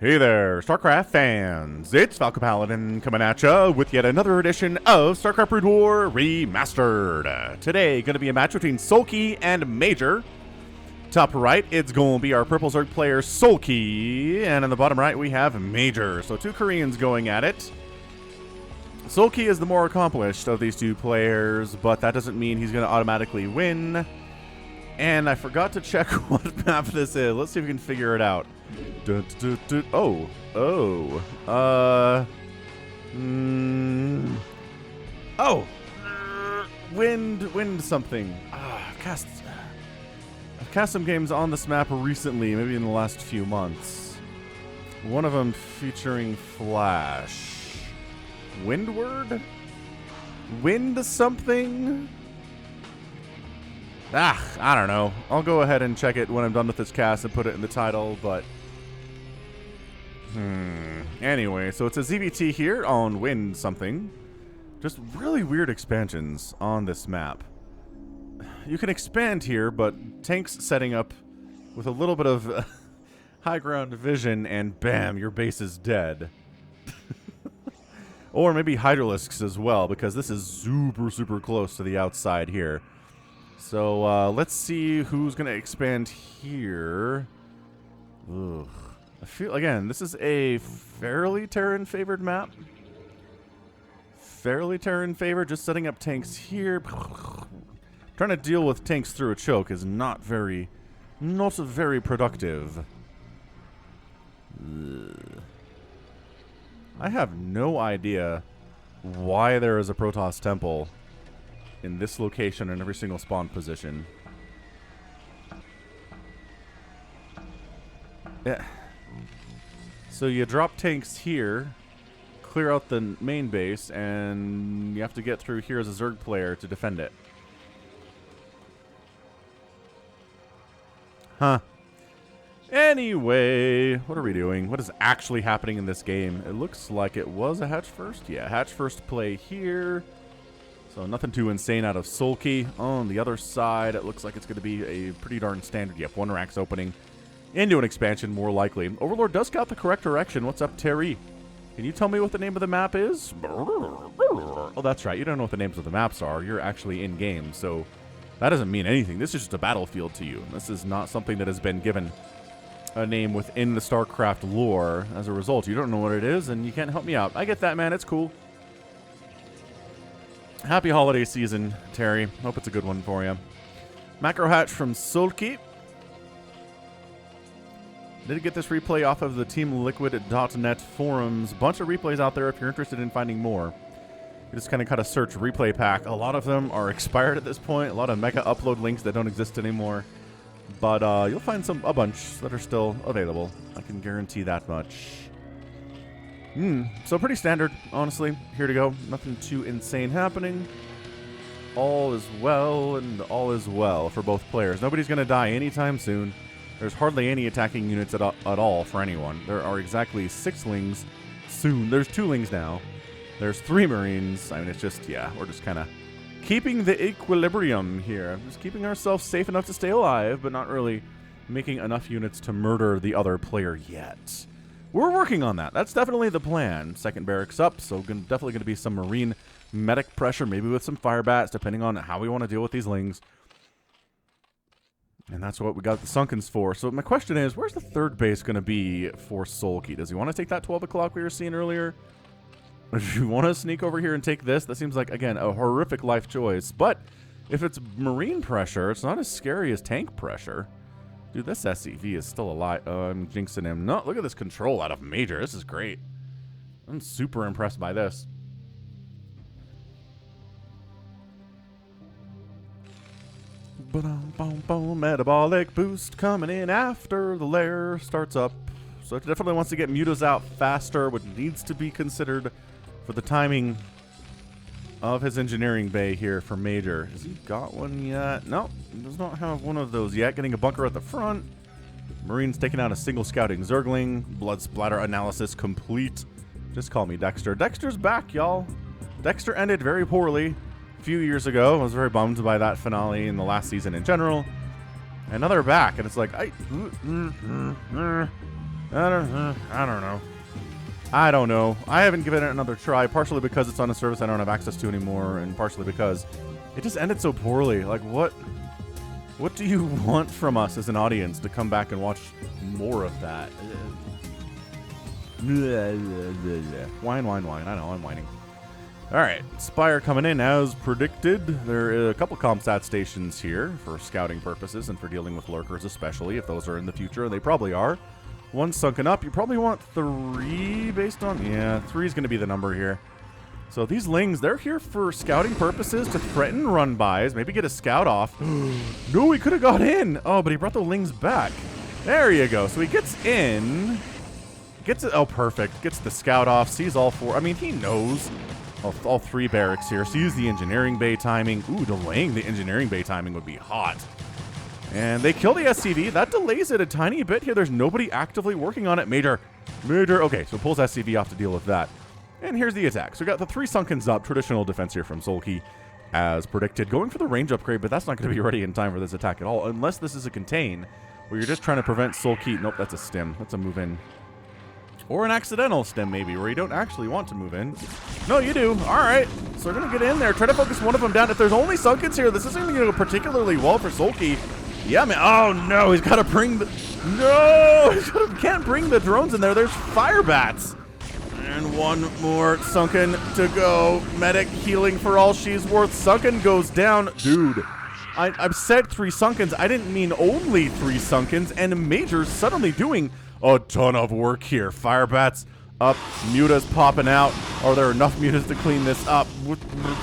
Hey there, StarCraft fans! It's Falcon Paladin coming at ya with yet another edition of StarCraft Brood War Remastered. Today, going to be a match between Soulkey and Major. Top right, it's going to be our Purple Zerg player Soulkey, and in the bottom right, we have Major. So two Koreans going at it. Soulkey is the more accomplished of these two players, but that doesn't mean he's going to automatically win. And I forgot to check what map this is. Let's see if we can figure it out. Wind something. I've cast some games on this map recently, maybe in the last few months. One of them featuring Flash. Windward? Wind something? I don't know. I'll go ahead and check it when I'm done with this cast and put it in the title, but... Anyway, so it's a ZVT here on Wind something. Just really weird expansions on this map. You can expand here, but tanks setting up with a little bit of high ground vision and bam, your base is dead. Or maybe Hydralisks as well, because this is super close to the outside here. So let's see who's going to expand here. Ugh. I feel, again, this is a fairly Terran favored map. Fairly Terran favored, just setting up tanks here. Trying to deal with tanks through a choke is not very productive. Ugh. I have no idea why there is a Protoss temple in this location in every single spawn position. Yeah. So you drop tanks here, clear out the main base, and you have to get through here as a Zerg player to defend it. Huh. Anyway, what are we doing? What is actually happening in this game? It looks like it was a hatch first. Yeah, hatch first play here. So nothing too insane out of Soulkey. On the other side, it looks like it's going to be a pretty darn standard. Yep, one racks opening into an expansion, more likely. Overlord does scout the correct direction. What's up, Terry? Can you tell me what the name of the map is? Oh, that's right. You don't know what the names of the maps are. You're actually in-game, so that doesn't mean anything. This is just a battlefield to you. This is not something that has been given a name within the StarCraft lore. As a result, you don't know what it is, and you can't help me out. I get that, man. It's cool. Happy holiday season, Terry. Hope it's a good one for you. Macro hatch from Sulky. Did get this replay off of the teamliquid.net forums. Bunch of replays out there if you're interested in finding more. You just kind of got to search replay pack. A lot of them are expired at this point. A lot of mega upload links that don't exist anymore. But you'll find a bunch that are still available. I can guarantee that much. So pretty standard, honestly. Here to go. Nothing too insane happening. All is well, and all is well for both players. Nobody's going to die anytime soon. There's hardly any attacking units at all for anyone. There are exactly 6 lings soon. There's 2 lings now. There's 3 Marines. I mean, it's just, yeah, we're just kind of keeping the equilibrium here. Just keeping ourselves safe enough to stay alive, but not really making enough units to murder the other player yet. We're working on that. That's definitely the plan. Second barracks up, so definitely going to be some Marine medic pressure, maybe with some fire bats, depending on how we want to deal with these lings. And that's what we got the Sunkens for. So my question is, where's the third base going to be for Soulkey? Does he want to take that 12 o'clock we were seeing earlier? Or do you want to sneak over here and take this? That seems like, again, a horrific life choice. But if it's Marine pressure, it's not as scary as tank pressure. Dude, this SCV is still alive. I'm jinxing him. No, look at this control out of Major. This is great. I'm super impressed by this. Metabolic boost coming in after the lair starts up. So it definitely wants to get mutas out faster, which needs to be considered for the timing of his engineering bay here for Major. Has he got one yet? No, he does not have one of those yet. Getting a bunker at the front. Marines taking out a single scouting Zergling. Blood splatter analysis complete. Just call me Dexter. Dexter's back, y'all. Dexter ended very poorly a few years ago. I was very bummed by that finale in the last season in general. And now they're back, and it's like, I don't know. I don't know. I haven't given it another try, partially because it's on a service I don't have access to anymore, and partially because it just ended so poorly. Like, what do you want from us as an audience to come back and watch more of that? Whine. I know, I'm whining. All right, Spire coming in as predicted. There are a couple ComStat stations here for scouting purposes and for dealing with lurkers, especially if those are in the future. They probably are. One sunken up. You probably want 3 based on... Yeah, 3 is going to be the number here. So these lings, they're here for scouting purposes to threaten run-bys, maybe get a scout off. No, he could have got in. Oh, but he brought the lings back. There you go. So he gets in. Gets it. Oh, perfect. Gets the scout off. Sees all 4. I mean, he knows all 3 barracks here. Sees the engineering bay timing. Ooh, delaying the engineering bay timing would be hot. And they kill the SCV. That delays it a tiny bit here. There's nobody actively working on it. Major. Okay, so pulls SCV off to deal with that. And here's the attack. So we got the 3 sunkens up. Traditional defense here from Soulkey, as predicted. Going for the range upgrade, but that's not going to be ready in time for this attack at all. Unless this is a contain, where you're just trying to prevent Soulkey. Nope, that's a stim. That's a move in. Or an accidental stim, maybe, where you don't actually want to move in. No, you do. All right. So we're going to get in there. Try to focus one of them down. If there's only sunkens here, this isn't going to go particularly well for Soulkey. Yeah, man. Oh, no. He's got to bring the... No! He can't bring the drones in there. There's fire bats. And one more sunken to go. Medic healing for all she's worth. Sunken goes down. Dude, I've said 3 sunkens. I didn't mean only 3 sunkens. And Major's suddenly doing a ton of work here. Fire bats up. Mutas popping out. Are there enough mutas to clean this up?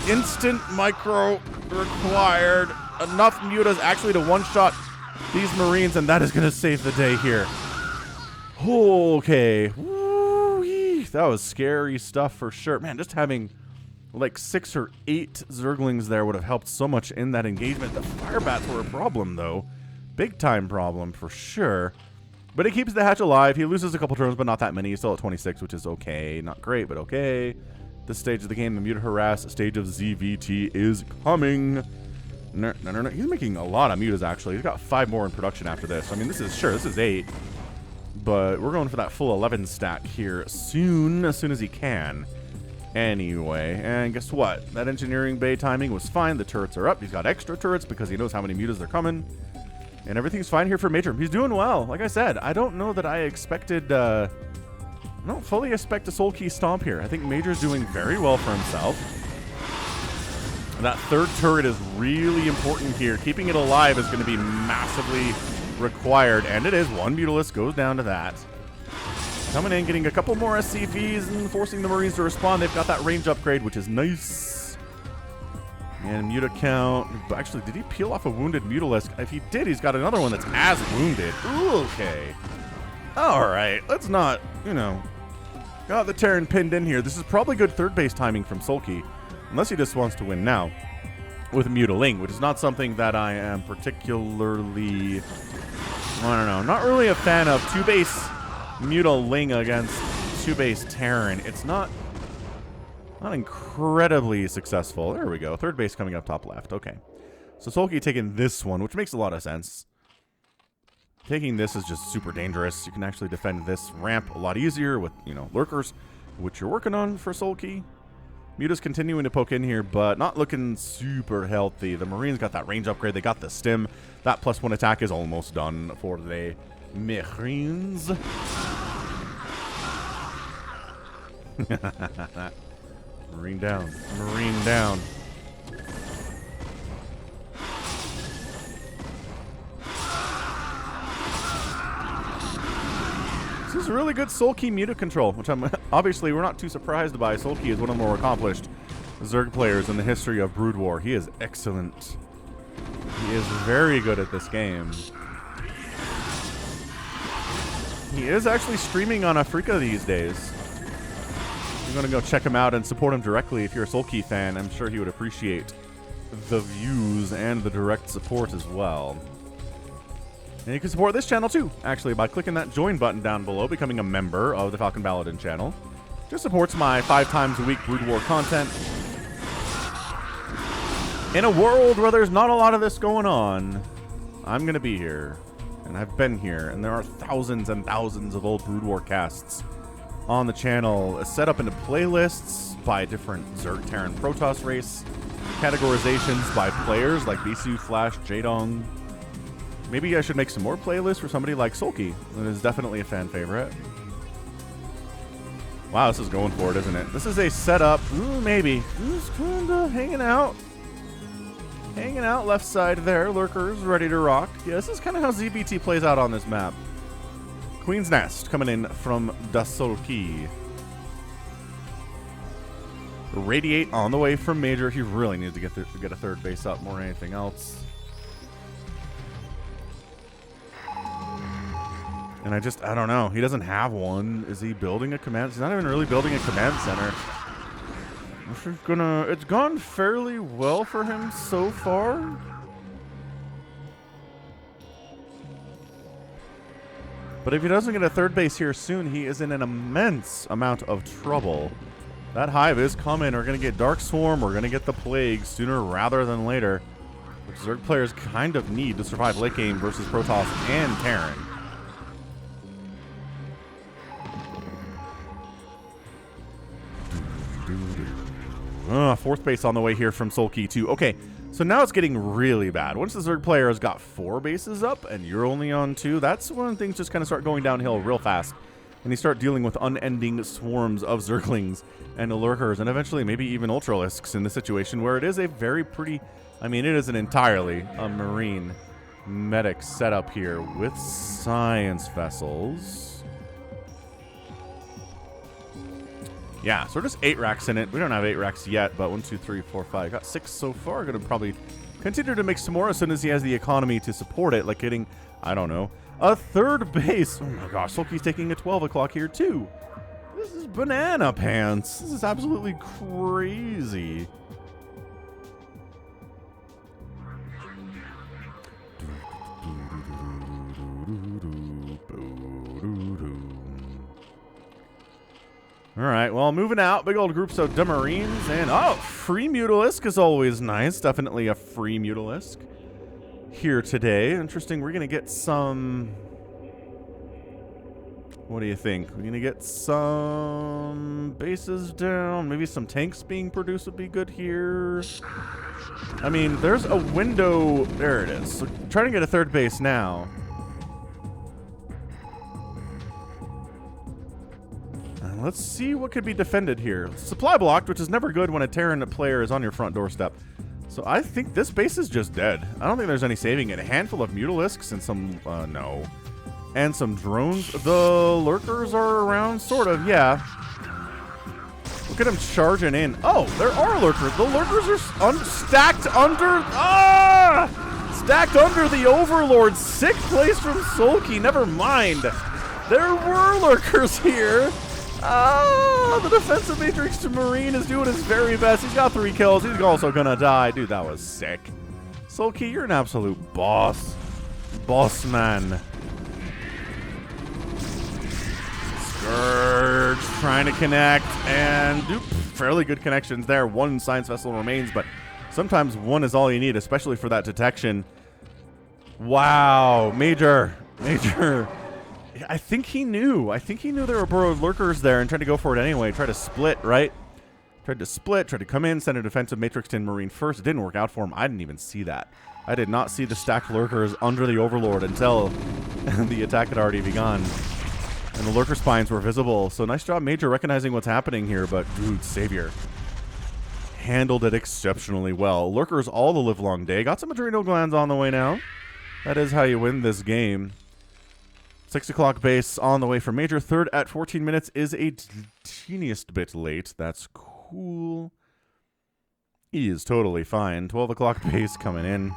Instant micro required. Enough mutas actually to one-shot these Marines, and that is going to save the day here. Okay. Woo-wee. That was scary stuff for sure. Man, just having like 6 or 8 Zerglings there would have helped so much in that engagement. The fire bats were a problem, though. Big time problem for sure. But it keeps the hatch alive. He loses a couple turns, but not that many. He's still at 26, which is okay. Not great, but okay. This stage of the game, the Muta Harass stage of ZVT is coming. No. He's making a lot of mutas, actually. He's got 5 more in production after this. I mean, this is 8. But we're going for that full 11 stack here soon, as soon as he can. Anyway, and guess what? That engineering bay timing was fine. The turrets are up. He's got extra turrets because he knows how many mutas are coming. And everything's fine here for Major. He's doing well. Like I said, I don't know that I expected... I don't fully expect a Soulkey stomp here. I think Major's doing very well for himself. That 3rd turret is really important here. Keeping it alive is going to be massively required, and it is. 1 Ultralisk goes down to that. Coming in, getting a couple more SCVs and forcing the Marines to respond. They've got that range upgrade, which is nice. And Muta count. Actually, did he peel off a wounded Ultralisk? If he did, he's got another one that's as wounded. Ooh, okay. All right. Let's not, got the Terran pinned in here. This is probably good 3rd base timing from Soulkey. Unless he just wants to win now with Mutaling, which is not something that I am particularly, not really a fan of. 2-base Mutaling against 2-base Terran. It's not incredibly successful. There we go. 3rd base coming up top left. Okay. So Soulkey taking this one, which makes a lot of sense. Taking this is just super dangerous. You can actually defend this ramp a lot easier with, lurkers, which you're working on for Soulkey. Muta's continuing to poke in here, but not looking super healthy. The Marines got that range upgrade. They got the stim. That +1 attack is almost done for the Marines. Marine down. Marine down. This is really good Soulkey Muta control, which obviously we're not too surprised by. Soulkey is one of the more accomplished Zerg players in the history of Brood War. He is excellent. He is very good at this game. He is actually streaming on Africa these days. You're going to go check him out and support him directly if you're a Soulkey fan. I'm sure he would appreciate the views and the direct support as well. And you can support this channel too, actually, by clicking that join button down below, becoming a member of the Falcon Paladin channel. Just supports my 5 times a week Brood War content. In a world where there's not a lot of this going on, I'm going to be here. And I've been here, and there are thousands and thousands of old Brood War casts on the channel, set up into playlists by different Zerg, Terran, Protoss race, categorizations by players like Bisu, Flash, Jaedong. Maybe I should make some more playlists for somebody like Soulkey. That is definitely a fan favorite. Wow, this is going for it, isn't it? This is a setup. Ooh, maybe. Just kind of hanging out. Hanging out left side there. Lurkers ready to rock. Yeah, this is kind of how ZBT plays out on this map. Queen's Nest coming in from the Sulky. Radiate on the way from Major. He really needs to get a third base up more than anything else. And I don't know. He doesn't have one. Is he building a command? He's not even really building a command center. It's gone fairly well for him so far. But if he doesn't get a third base here soon, he is in an immense amount of trouble. That Hive is coming. We're going to get Dark Swarm. We're going to get the Plague sooner rather than later. Which Zerg players kind of need to survive late game versus Protoss and Terran. Fourth base on the way here from Soulkey too. Okay, so now it's getting really bad. Once the Zerg player has got 4 bases up and you're only on 2, that's when things just kind of start going downhill real fast. And you start dealing with unending swarms of Zerglings and Lurkers and eventually maybe even Ultralisks in the situation where it is a very pretty, I mean, it isn't entirely a Marine medic setup here with science vessels. Yeah, so just 8 racks in it. We don't have 8 racks yet, but 1, 2, 3, 4, 5. Got 6 so far. Gonna probably continue to make some more as soon as he has the economy to support it, like getting, I don't know, a third base. Oh my gosh, Sulky's taking a 12 o'clock here too. This is banana pants. This is absolutely crazy. All right, well, moving out. Big old groups of Marines. And, oh, free Mutalisk is always nice. Definitely a free Mutalisk here today. Interesting. We're going to get some... What do you think? We're going to get some bases down. Maybe some tanks being produced would be good here. I mean, there's a window. There it is. So trying to get a third base now. Let's see what could be defended here. Supply blocked, which is never good when a Terran player is on your front doorstep. So I think this base is just dead. I don't think there's any saving it. A handful of Mutalisks and some, no. And some drones. The Lurkers are around, sort of, yeah. Look at them charging in. Oh, there are Lurkers. The Lurkers are stacked under, stacked under the Overlord. 6th place from Soulkey, never mind. There were Lurkers here. The defensive matrix to Marine is doing his very best. He's got 3 kills. He's also gonna die. Dude, that was sick. Soulkey, you're an absolute boss. Boss man. Scourge trying to connect. And fairly good connections there. 1 science vessel remains, but sometimes 1 is all you need, especially for that detection. Wow. Major. I think he knew. There were Burrowed Lurkers there and tried to go for it anyway. Tried to split, right? Tried to come in, send a defensive matrix to Marine first. It didn't work out for him. I didn't even see that. I did not see the stacked Lurkers under the Overlord until the attack had already begun. And the Lurker spines were visible. So nice job, Major, recognizing what's happening here. But, dude, Savior handled it exceptionally well. Lurkers all the livelong day. Got some adrenal glands on the way now. That is how you win this game. 6 o'clock base on the way for Major. Third at 14 minutes is a teeniest bit late. That's cool. He is totally fine. 12 o'clock base coming in.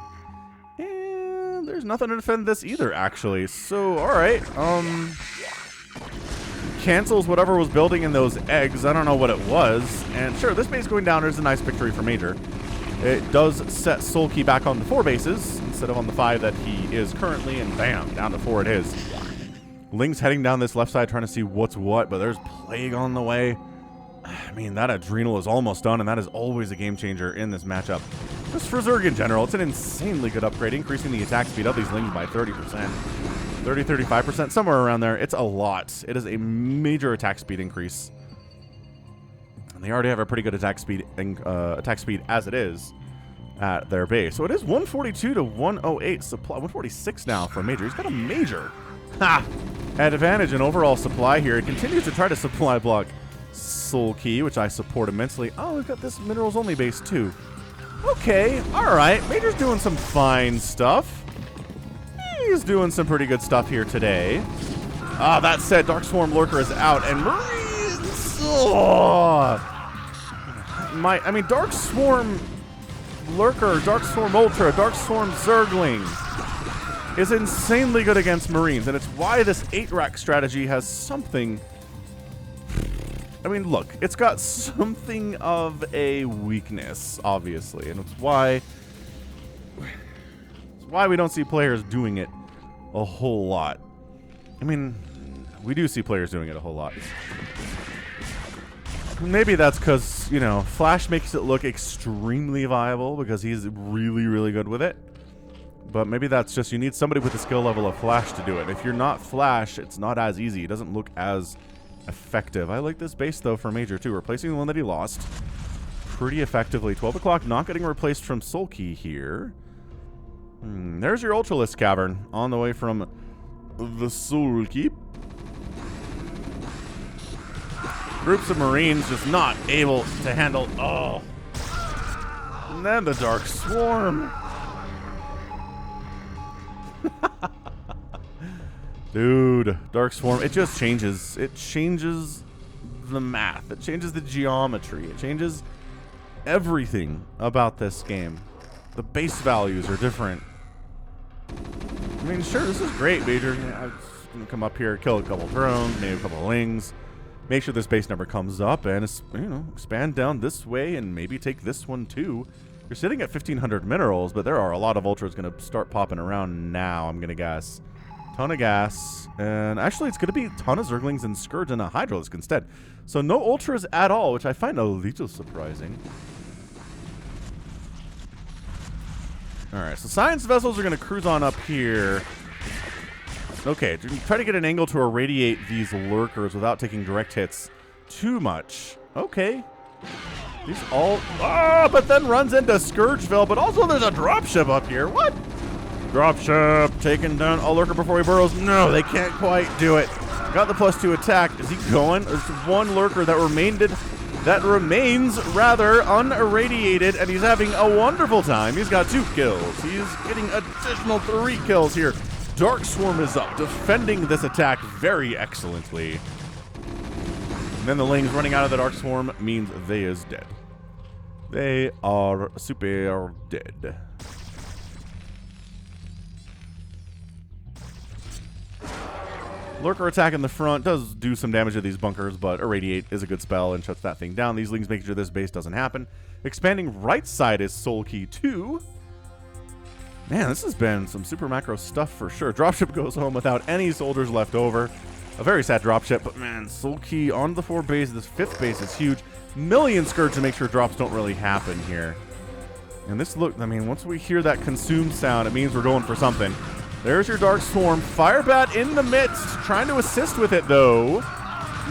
And there's nothing to defend this either, actually. So, alright. Cancels whatever was building in those eggs. I don't know what it was. And sure, this base going down is a nice victory for Major. It does set Soulkey back on the 4 bases instead of on the 5 that he is currently. And bam, down to 4 it is. Ling's heading down this left side trying to see what's what, but there's Plague on the way. I mean, that Adrenal is almost done, and that is always a game changer in this matchup. Just for Zerg in general, it's an insanely good upgrade, increasing the attack speed of these lings by 30%. 30, 35%, somewhere around there. It's a lot. It is a major attack speed increase. And they already have a pretty good attack speed as it is at their base. So it is 142 to 108 supply. 146 now for Major. He's got a Major. Ha! Had advantage in overall supply here. It continues to try to supply block Soulkey, which I support immensely. Oh, we've got this minerals only base too. Okay, alright. Major's doing some fine stuff. He's doing some pretty good stuff here today. That said, Dark Swarm Lurker is out, and Marines... Oh, I mean, Dark Swarm Lurker, Dark Swarm Ultra, Dark Swarm Zergling is insanely good against Marines, and it's why this 8-rack strategy has something... I mean, look, it's got something of a weakness, obviously, and it's why we don't see players doing it a whole lot. I mean, we do see players doing it a whole lot. Maybe that's because, you know, Flash makes it look extremely viable because he's really, really good with it. But maybe that's just you need somebody with the skill level of Flash to do it. If you're not Flash, it's not as easy. It doesn't look as effective. I like this base, though, for Major, too. Replacing the one that he lost pretty effectively. 12 o'clock not getting replaced from Soulkey here. There's your Ultralisk Cavern on the way from the Sulky. Groups of Marines just not able to handle... Oh. And then the Dark Swarm. Dude, Dark Swarm, it just changes. It changes the math. It changes the geometry. It changes everything about this game. The base values are different. I mean, sure, this is great, Major. I'm just going to come up here, kill a couple drones, maybe a couple lings. Make sure this base number comes up and, you know, expand down this way and maybe take this one too. You're sitting at 1,500 minerals, but there are a lot of Ultras going to start popping around now, I'm going to guess. Ton of gas. And actually, it's going to be a ton of Zerglings and Scourge and a Hydralisk instead. So no Ultras at all, which I find a little surprising. Alright, so Science Vessels are going to cruise on up here. Okay, try to get an angle to irradiate these Lurkers without taking direct hits too much. Okay. These all... Ah, but then runs into Scourgeville, but also there's a dropship up here. What? Dropship taking down a Lurker before he burrows. No, they can't quite do it. Got the +2 attack. Is he going? There's one Lurker that remains rather unirradiated, and he's having a wonderful time. He's got 2 kills. He's getting additional 3 kills here. Dark Swarm is up, defending this attack very excellently. And then the Lings running out of the Dark Swarm means they is dead. They are super dead. Lurker attack in the front does do some damage to these bunkers, but Irradiate is a good spell and shuts that thing down. These Lings making sure this base doesn't happen. Expanding right side is Soulkey 2. Man, this has been some super macro stuff for sure. Dropship goes home without any soldiers left over. A very sad dropship, but man, Soulkey on the 4 base. This 5th base is huge. Million Scourge to make sure drops don't really happen here. And this look, I mean, once we hear that consume sound, it means we're going for something. There's your Dark Swarm. Firebat in the midst, trying to assist with it though.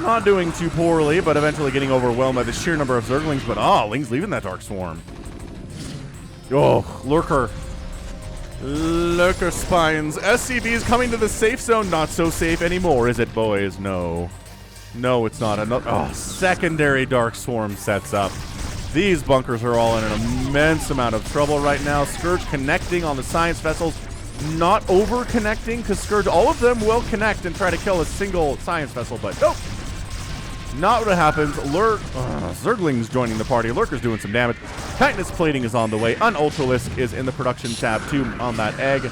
Not doing too poorly, but eventually getting overwhelmed by the sheer number of Zerglings. But Ling's leaving that Dark Swarm. Oh, Lurker. Lurker spines. SCV's coming to the safe zone. Not so safe anymore, is it, boys? No. No, it's not. Another secondary Dark Swarm sets up. These bunkers are all in an immense amount of trouble right now. Scourge connecting on the Science Vessels. Not over-connecting, because Scourge, all of them will connect and try to kill a single Science Vessel, but nope. Not what happens. Zergling's joining the party. Lurker's doing some damage. Titanus plating is on the way. An Ultralisk is in the production tab too on that egg.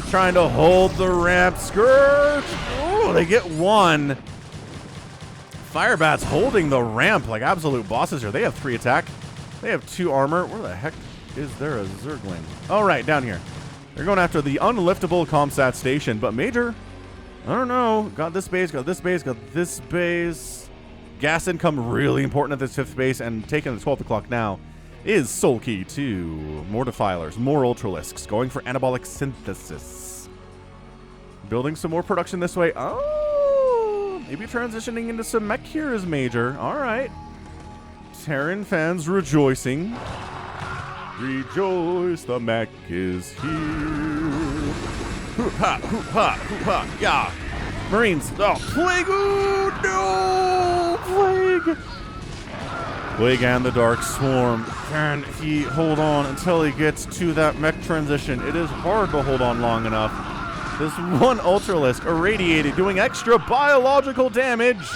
Trying to hold the ramp. Scourge! Oh, they get 1. Firebat's holding the ramp like absolute bosses here. They have 3 attack. They have 2 armor. Where the heck is there a Zergling? Oh, right, down here. They're going after the unliftable Comsat station, but Major, I don't know. Got this base, got this base, got this base. Gas income really important at this 5th base, and taking the 12 o'clock now is Soulkey 2. More Defilers, more Ultralisks, going for anabolic synthesis. Building some more production this way. Oh, maybe transitioning into some mech here is major. All right. Terran fans rejoicing. Rejoice, the mech is here. Hoop ha, hoop ha, hoop ha, yeah. Marines, oh, Plague, oh no, Plague. Plague and the Dark Swarm. Can he hold on until he gets to that mech transition? It is hard to hold on long enough. This one Ultralisk irradiated, doing extra biological damage.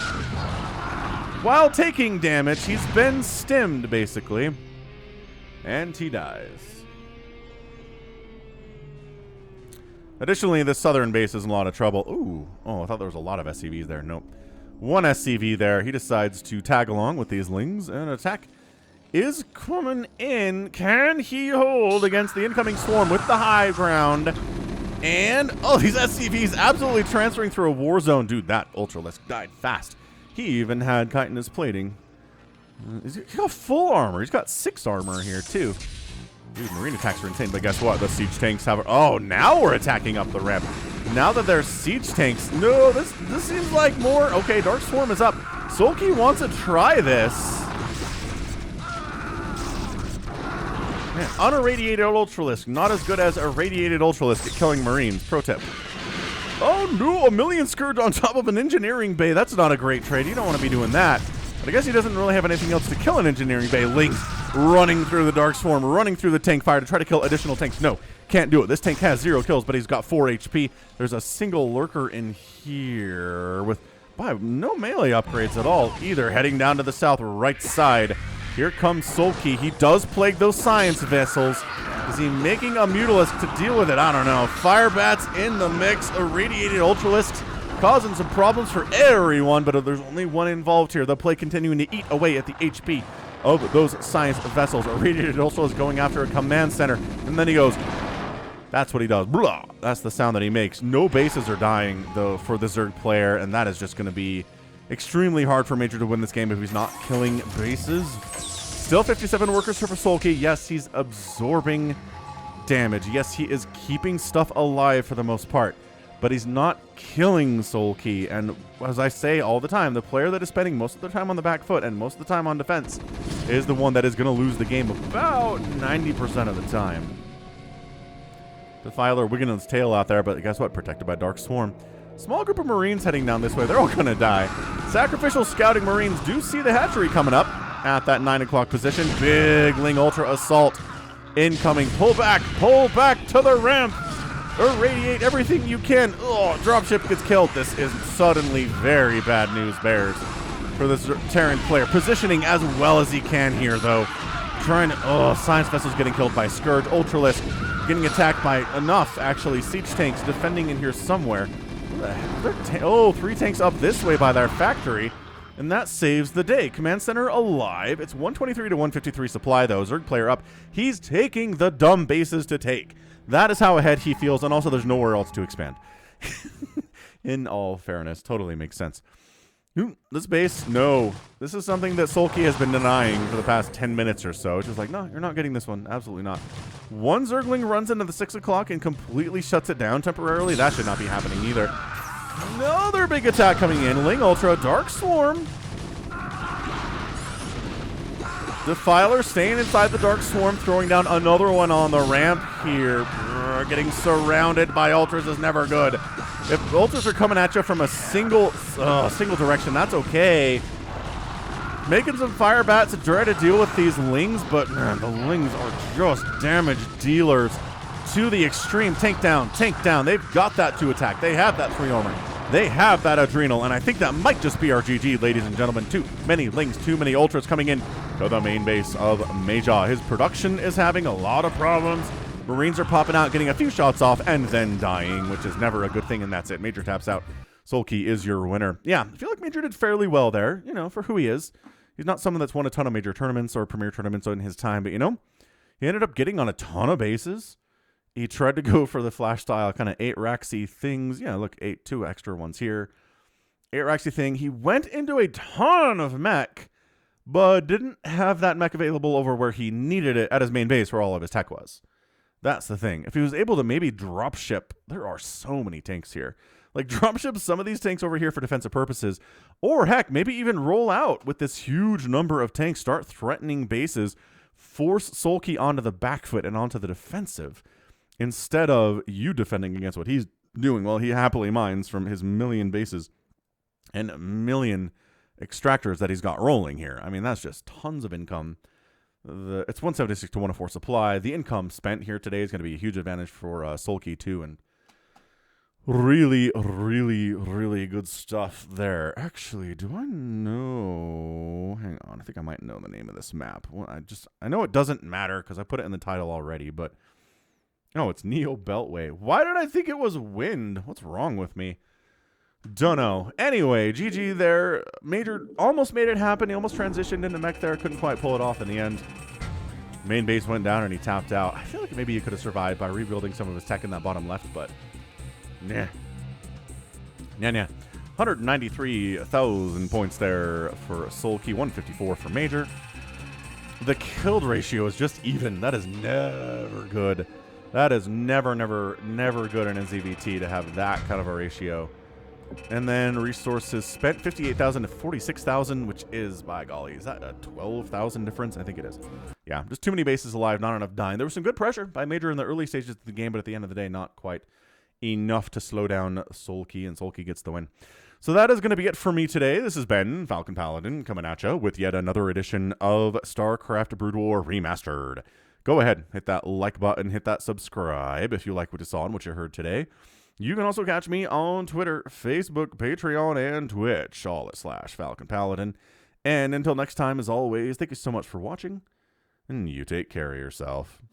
While taking damage, he's been stimmed, basically. And he dies. Additionally, the southern base is in a lot of trouble. Ooh. Oh, I thought there was a lot of SCVs there. Nope. One SCV there. He decides to tag along with these lings. And attack is coming in. Can he hold against the incoming swarm with the high ground? And, oh, these SCVs absolutely transferring through a war zone. Dude, that Ultralisk died fast. He even had chitinous plating. He's got full armor. He's got 6 armor here, too. Dude, marine attacks are insane, but guess what? The siege tanks have... Oh, now we're attacking up the ramp. Now that there's siege tanks... No, this seems like more... Okay, Dark Swarm is up. Soulkey wants to try this. Man, unirradiated Ultralisk. Not as good as irradiated Ultralisk at killing marines. Pro tip. Oh, no, a million Scourge on top of an engineering bay. That's not a great trade. You don't want to be doing that. But I guess he doesn't really have anything else to kill an engineering bay. Link running through the Dark Swarm, running through the tank fire to try to kill additional tanks. No, can't do it. This tank has 0 kills, but he's got 4 HP. There's a single lurker in here with no melee upgrades at all either. Heading down to the south right side. Here comes Soulkey. He does plague those science vessels. Is he making a Mutalisk to deal with it? I don't know. Fire bats in the mix. Irradiated Ultralisks causing some problems for everyone, but there's only one involved here. The play continuing to eat away at the HP of those science vessels. Irradiated Ultralisk going after a command center, and then he goes. That's what he does. Blah. That's the sound that he makes. No bases are dying, though, for the Zerg player, and that is just going to be extremely hard for Major to win this game if he's not killing bases. Still 57 workers here for Soulkey. Yes, he's absorbing damage. Yes, he is keeping stuff alive for the most part, but he's not killing Soulkey. And as I say all the time, the player that is spending most of their time on the back foot and most of the time on defense is the one that is going to lose the game about 90% of the time. Defiler wiggling his tail out there, but guess what? Protected by Dark Swarm. Small group of Marines heading down this way. They're all going to die. Sacrificial scouting Marines do see the hatchery coming up at that 9 o'clock position. Big Ling Ultra Assault incoming. Pull back to the ramp. Irradiate everything you can. Oh, dropship gets killed. This is suddenly very bad news bears for this Terran player. Positioning as well as he can here, though. Trying to... Oh, Science Vessel's getting killed by Scourge. Ultralisk getting attacked by enough, actually. Siege tanks defending in here somewhere. Oh, 3 tanks up this way by their factory. And that saves the day. Command center alive. It's 123 to 153 supply, though. Zerg player up. He's taking the dumb bases to take. That is how ahead he feels, and also there's nowhere else to expand. In all fairness, totally makes sense. This base, no. This is something that Soulkey has been denying for the past 10 minutes or so. It's just like, no, you're not getting this one. Absolutely not. One Zergling runs into the 6 o'clock and completely shuts it down temporarily. That should not be happening either. Another big attack coming in. Ling Ultra, Dark Swarm. Defiler staying inside the Dark Swarm, throwing down another one on the ramp here. Getting surrounded by Ultras is never good. If Ultras are coming at you from a single direction, that's okay. Making some fire bats to try to deal with these Lings, but man, the Lings are just damage dealers to the extreme. Tank down, tank down. They've got that 2 attack. They have that 3 armor. They have that adrenal, and I think that might just be our GG, ladies and gentlemen. Too many Lings, too many Ultras coming in to the main base of Major. His production is having a lot of problems. Marines are popping out, getting a few shots off, and then dying, which is never a good thing, and that's it. Major taps out. Soulkey is your winner. Yeah, I feel like Major did fairly well there, you know, for who he is. He's not someone that's won a ton of major tournaments or premier tournaments in his time, but, you know, he ended up getting on a ton of bases. He tried to go for the flash style kind of 8-raxy things. Yeah, look, 2 extra ones here. 8-raxy thing. He went into a ton of mech, but didn't have that mech available over where he needed it at his main base where all of his tech was. That's the thing. If he was able to maybe dropship, there are so many tanks here. Like, dropship some of these tanks over here for defensive purposes, or heck, maybe even roll out with this huge number of tanks, start threatening bases, force Soulkey onto the back foot and onto the defensive, instead of you defending against what he's doing. Well, he happily mines from his million bases and a million extractors that he's got rolling here. I mean, that's just tons of income. It's 176 to 104 supply. The income spent here today is going to be a huge advantage for Soulkey too, and really, really, really good stuff there. Actually, do I know? Hang on, I think I might know the name of this map. Well, I know it doesn't matter because I put it in the title already, but no, it's Neo Beltway. Why did I think it was Wind? What's wrong with me? Dunno. Anyway, GG there. Major almost made it happen. He almost transitioned into mech there. Couldn't quite pull it off in the end. Main base went down and he tapped out. I feel like maybe he could have survived by rebuilding some of his tech in that bottom left, but nah. Nah. 193,000 points there for Soulkey. 154 for Major. The killed ratio is just even. That is never good. That is never good in NZVT to have that kind of a ratio. And then resources spent 58,000 to 46,000, which is, by golly, is that a 12,000 difference? I think it is. Yeah, just too many bases alive, not enough dying. There was some good pressure by Major in the early stages of the game, but at the end of the day, not quite enough to slow down Soulkey, and Soulkey gets the win. So that is going to be it for me today. This has been Falcon Paladin coming at you with yet another edition of StarCraft Brood War Remastered. Go ahead, hit that like button, hit that subscribe if you like what you saw and what you heard today. You can also catch me on Twitter, Facebook, Patreon, and Twitch, all at /Falcon Paladin. And until next time, as always, thank you so much for watching, and you take care of yourself.